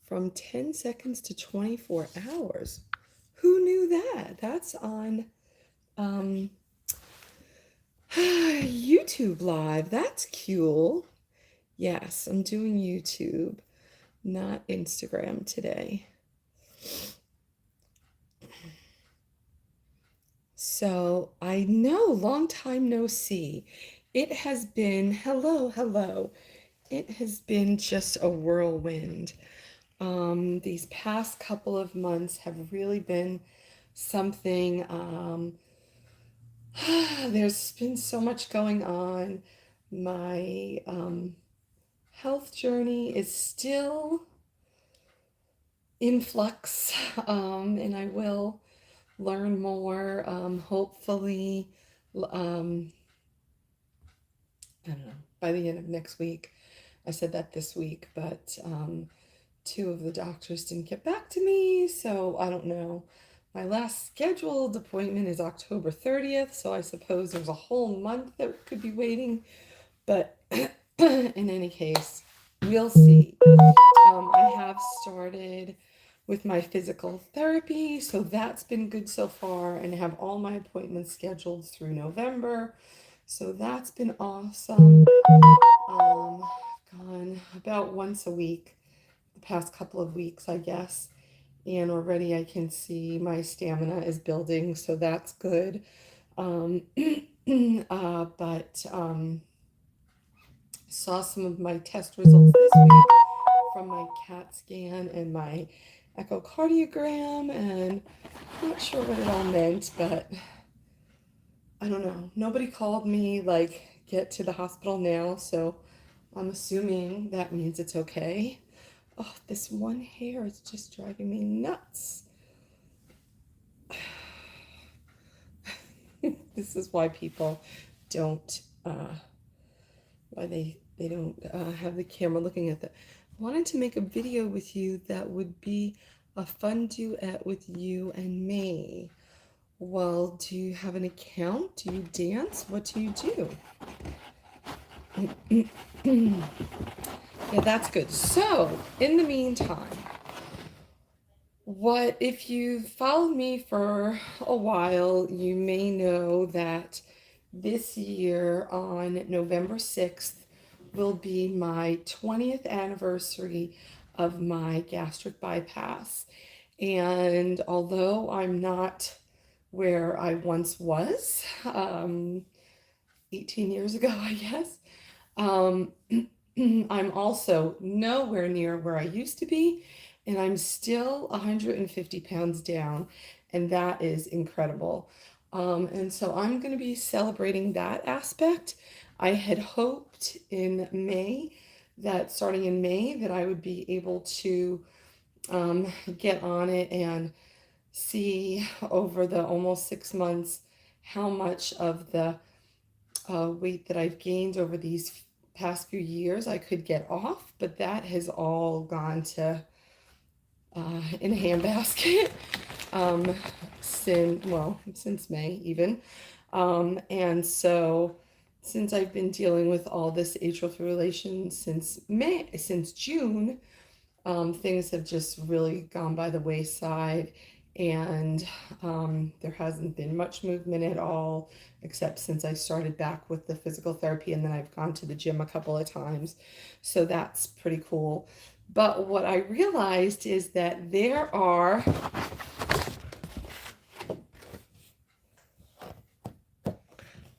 from 10 seconds to 24 hours. Who knew that? That's on um, YouTube Live. That's cool. Yes, I'm doing YouTube, not Instagram today. So I know, long time no see. It has been, hello, hello. It has been just a whirlwind. These past couple of months have really been something. There's been so much going on. My health journey is still in flux, and I will learn more. Hopefully, um, I don't know, by the end of next week. I said that this week, but two of the doctors didn't get back to me, so I don't know. My last scheduled appointment is October 30th, so I suppose there's a whole month that could be waiting. But in any case, we'll see. I have started with my physical therapy, so that's been good so far, and I have all my appointments scheduled through November, so that's been awesome. Gone about once a week the past couple of weeks, I guess, and already I can see my stamina is building, so that's good. Um, but saw some of my test results this week from my CAT scan and my echocardiogram, and I'm not sure what it all meant, but I don't know. Nobody called me like get to the hospital now, so I'm assuming that means it's okay. Oh, this one hair is just driving me nuts. This is why people don't why they don't have the camera looking at that. I wanted to make a video with you that would be a fun duet with you and me. Well, do you have an account? Do you dance? What do you do? Yeah, that's good. So, in the meantime, what if you've followed me for a while, you may know that this year on November 6th will be my 20th anniversary of my gastric bypass. And although I'm not where I once was, 18 years ago, I guess, um, I'm also nowhere near where I used to be, and I'm still 150 pounds down, and that is incredible. And so I'm going to be celebrating that aspect. I had hoped in May that starting in May that I would be able to get on it and see over the almost 6 months how much of the weight that I've gained over these past few years I could get off, but that has all gone to in a handbasket since May even. And so since I've been dealing with all this atrial fibrillation since June, things have just really gone by the wayside, and there hasn't been much movement at all, except since I started back with the physical therapy, and then I've gone to the gym a couple of times. So that's pretty cool. But what I realized is that there are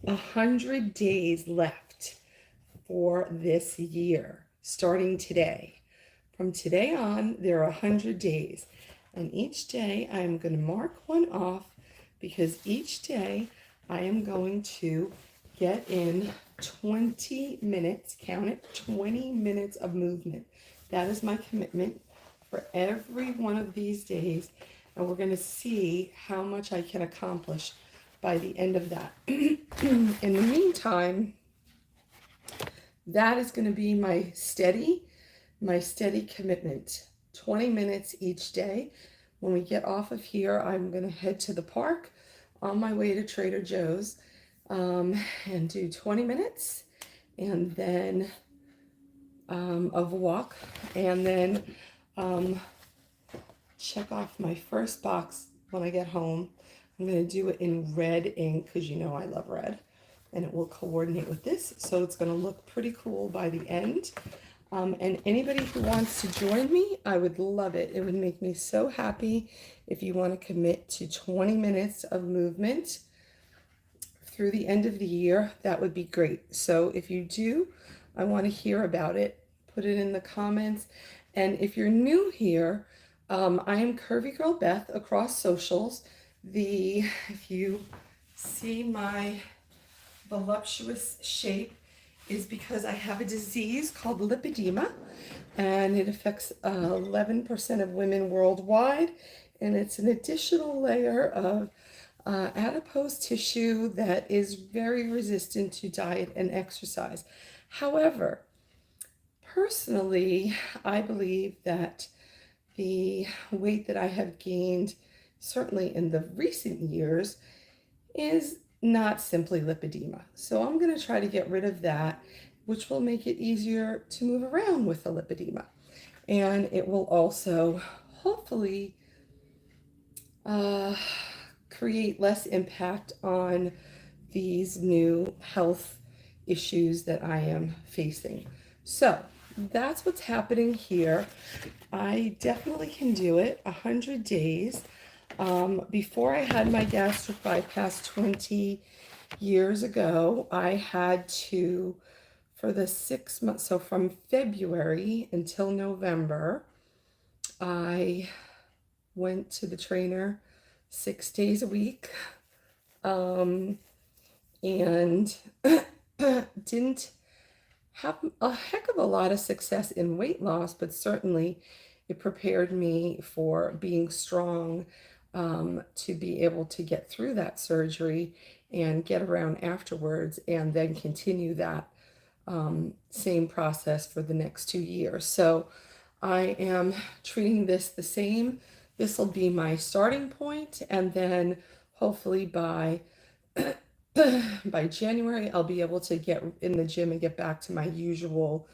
100 days left for this year, starting today. From today on, there are 100 days. And each day I am going to mark one off, because each day I am going to get in 20 minutes, count it, 20 minutes of movement. That is my commitment for every one of these days. And we're going to see how much I can accomplish by the end of that. In the meantime, that is going to be my steady commitment. 20 minutes each day. When we get off of here, I'm going to head to the park on my way to Trader Joe's and do 20 minutes and then of walk, and then um, check off my first box when I get home. I'm going to do it in red ink because you know I love red, and it will coordinate with this, so it's going to look pretty cool by the end. And anybody who wants to join me, I would love it. It would make me so happy if you want to commit to 20 minutes of movement through the end of the year. That would be great. So if you do, I want to hear about it. Put it in the comments. And if you're new here, I am Curvygirlbeth across socials. If you see my voluptuous shape, is because I have a disease called lipedema, and it affects 11% of women worldwide, and it's an additional layer of adipose tissue that is very resistant to diet and exercise. However, personally, I believe that the weight that I have gained, certainly in the recent years, is not simply lipedema. So I'm going to try to get rid of that, which will make it easier to move around with the lipedema. And it will also hopefully create less impact on these new health issues that I am facing. So that's what's happening here. I definitely can do it. 100 days. Before I had my gastric bypass 20 years ago, I had to, for the 6 months, so from February until November, I went to the trainer 6 days a week, and didn't have a heck of a lot of success in weight loss, but certainly it prepared me for being strong, to be able to get through that surgery and get around afterwards, and then continue that same process for the next 2 years. So I am treating this the same. This will be my starting point, and then hopefully by by January, I'll be able to get in the gym and get back to my usual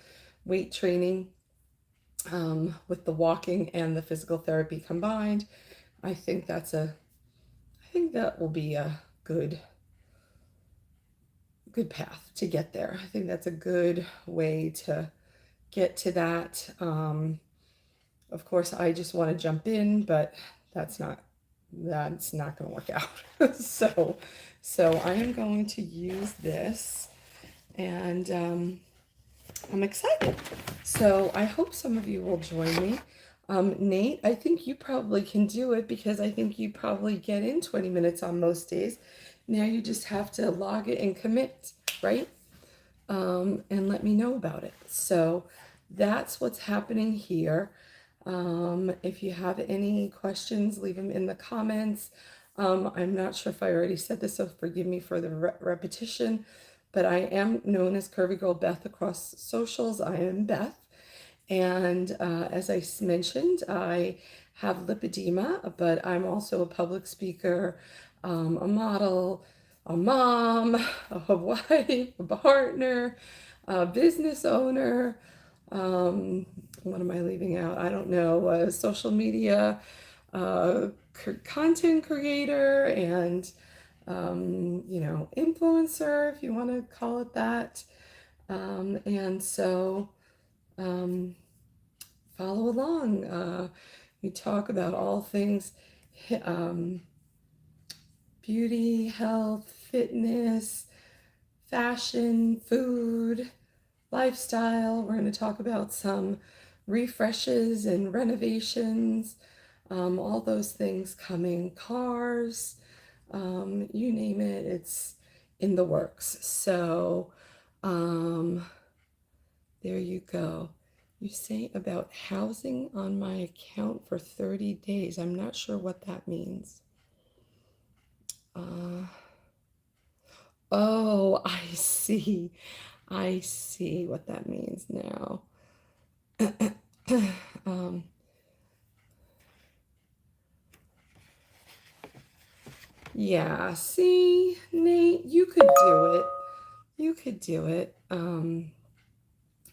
weight training, with the walking and the physical therapy combined. I think that will be a good path to get there. I think that's a good way to get to that. Of course, I just want to jump in, but that's not going to work out. So I am going to use this, and I'm excited. So I hope some of you will join me. Nate, I think you probably can do it because I think you probably get in 20 minutes on most days. Now you just have to log it and commit, right? And let me know about it. So that's what's happening here. If you have any questions, leave them in the comments. I'm not sure if I already said this, so forgive me for the repetition, but I am known as Curvygirlbeth across socials. I am Beth. And as I mentioned, I have lipedema, but I'm also a public speaker, a model, a mom, a wife, a partner, a business owner. What am I leaving out? I don't know. Social media content creator, and influencer, if you want to call it that. And so follow along. We talk about all things beauty, health, fitness, fashion, food, lifestyle. We're going to talk about some refreshes and renovations, all those things coming, cars, you name it, it's in the works. So there you go. You say about housing on my account for 30 days. I'm not sure what that means. Oh, I see. I see what that means now. Yeah, see, Nate, you could do it. You could do it. And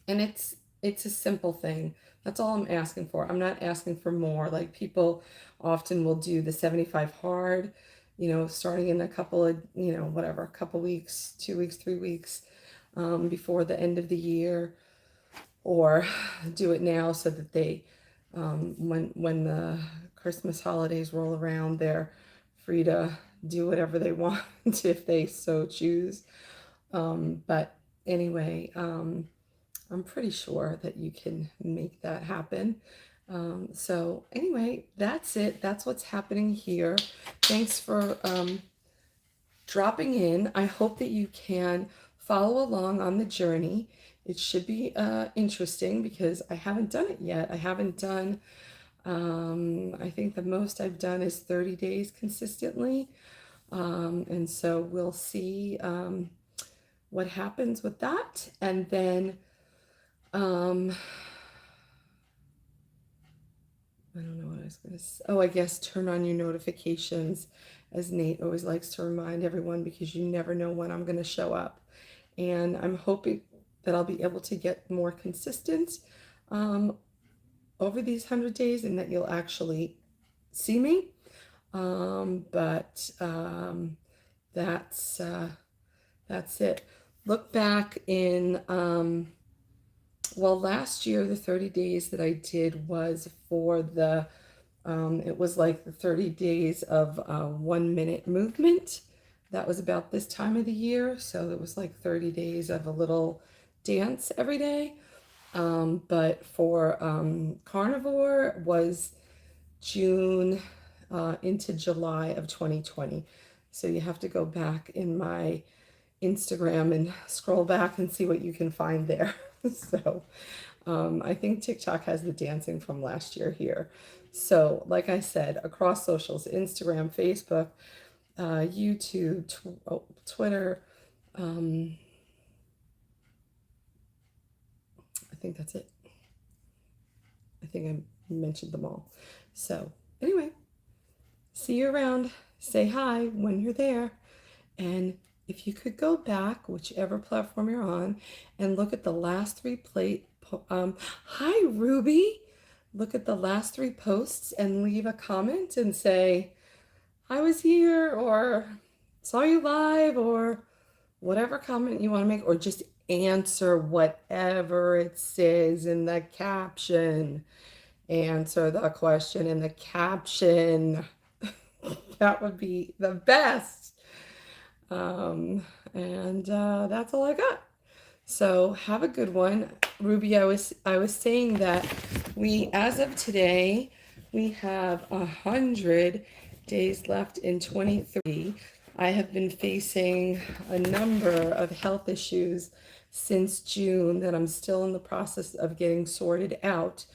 it's a simple thing. That's all I'm asking for. I'm not asking for more. Like people often will do the 75 hard, starting in a couple of, whatever, a couple weeks, 2 weeks, 3 weeks, before the end of the year, or do it now so that they, when the Christmas holidays roll around, they're free to do whatever they want if they so choose. But anyway, I'm pretty sure that you can make that happen. So anyway, that's it. That's what's happening here. Thanks for dropping in. I hope that you can follow along on the journey. It should be interesting because I haven't done it yet. I haven't done, I think the most I've done is 30 days consistently. And so we'll see what happens with that. And then I don't know what I was going to say. Oh, I guess turn on your notifications, as Nate always likes to remind everyone, because you never know when I'm going to show up. And I'm hoping that I'll be able to get more consistent over these 100 days and that you'll actually see me. But that's it. Look back in well, last year, the 30 days that I did was for the, it was like the 30 days of 1 minute movement. That was about this time of the year. So it was like 30 days of a little dance every day. But for carnivore was June into July of 2020. So you have to go back in my Instagram and scroll back and see what you can find there. So I think TikTok has the dancing from last year here. So like I said, across socials, Instagram, Facebook, YouTube, Twitter, I think that's it. I think I mentioned them all. So anyway, see you around. Say hi when you're there. And if you could go back, whichever platform you're on, and look at the last three hi Ruby, look at the last three posts and leave a comment and say, I was here, or saw you live, or whatever comment you want to make, or just answer whatever it says in the caption. Answer the question in the caption. That would be the best. And that's all I got. So have a good one. Ruby, I was saying that as of today, we have 100 days left in 23. I have been facing a number of health issues since June that I'm still in the process of getting sorted out,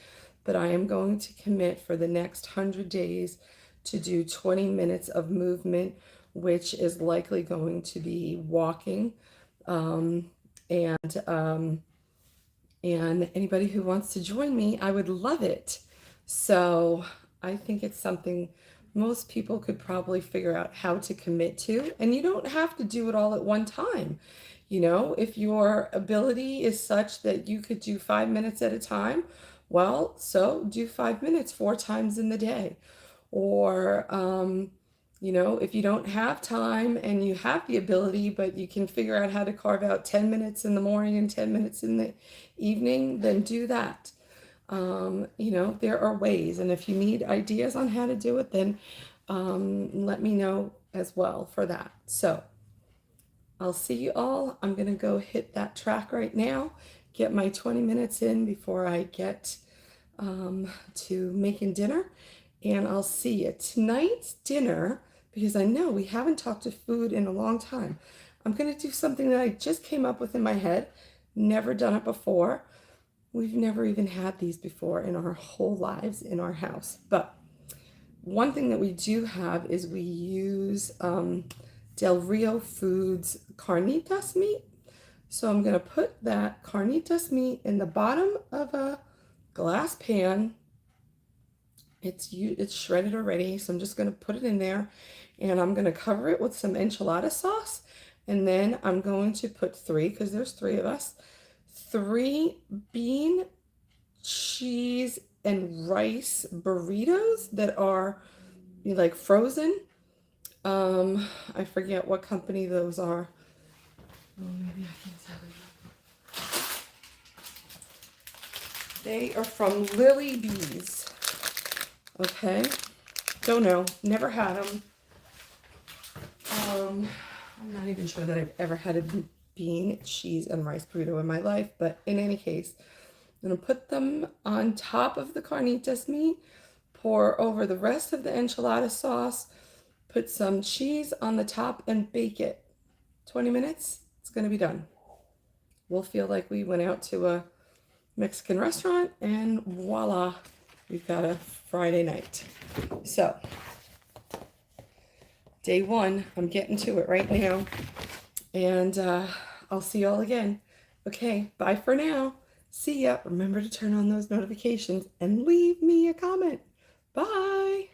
but I am going to commit for the next 100 days to do 20 minutes of movement, which is likely going to be walking. And anybody who wants to join me, I would love it. So I think it's something most people could probably figure out how to commit to. And you don't have to do it all at one time. If your ability is such that you could do 5 minutes at a time, well, so do 5 minutes 4 times in the day. Or, if you don't have time and you have the ability, but you can figure out how to carve out 10 minutes in the morning and 10 minutes in the evening, then do that. There are ways. And if you need ideas on how to do it, then let me know as well for that. So I'll see you all. I'm going to go hit that track right now, get my 20 minutes in before I get to making dinner. And I'll see you. Tonight's dinner, because I know we haven't talked to food in a long time, I'm going to do something that I just came up with in my head. Never done it before. We've never even had these before in our whole lives in our house. But one thing that we do have is we use Del Rio Foods carnitas meat. So I'm going to put that carnitas meat in the bottom of a glass pan. It's shredded already, so I'm just going to put it in there, and I'm going to cover it with some enchilada sauce, and then I'm going to put because there's 3 of us, 3 bean cheese and rice burritos that are like frozen. I forget what company those are. Oh, maybe I can tell you. They are from Lily Bees. Okay. Don't know. Never had them. I'm not even sure that I've ever had a bean, cheese, and rice burrito in my life. But in any case, I'm going to put them on top of the carnitas meat, pour over the rest of the enchilada sauce, put some cheese on the top, and bake it. 20 minutes, it's going to be done. We'll feel like we went out to a Mexican restaurant, and voila, we've got a Friday night. So, day one, I'm getting to it right now, and I'll see you all again. Okay, bye for now. See ya. Remember to turn on those notifications and leave me a comment. Bye.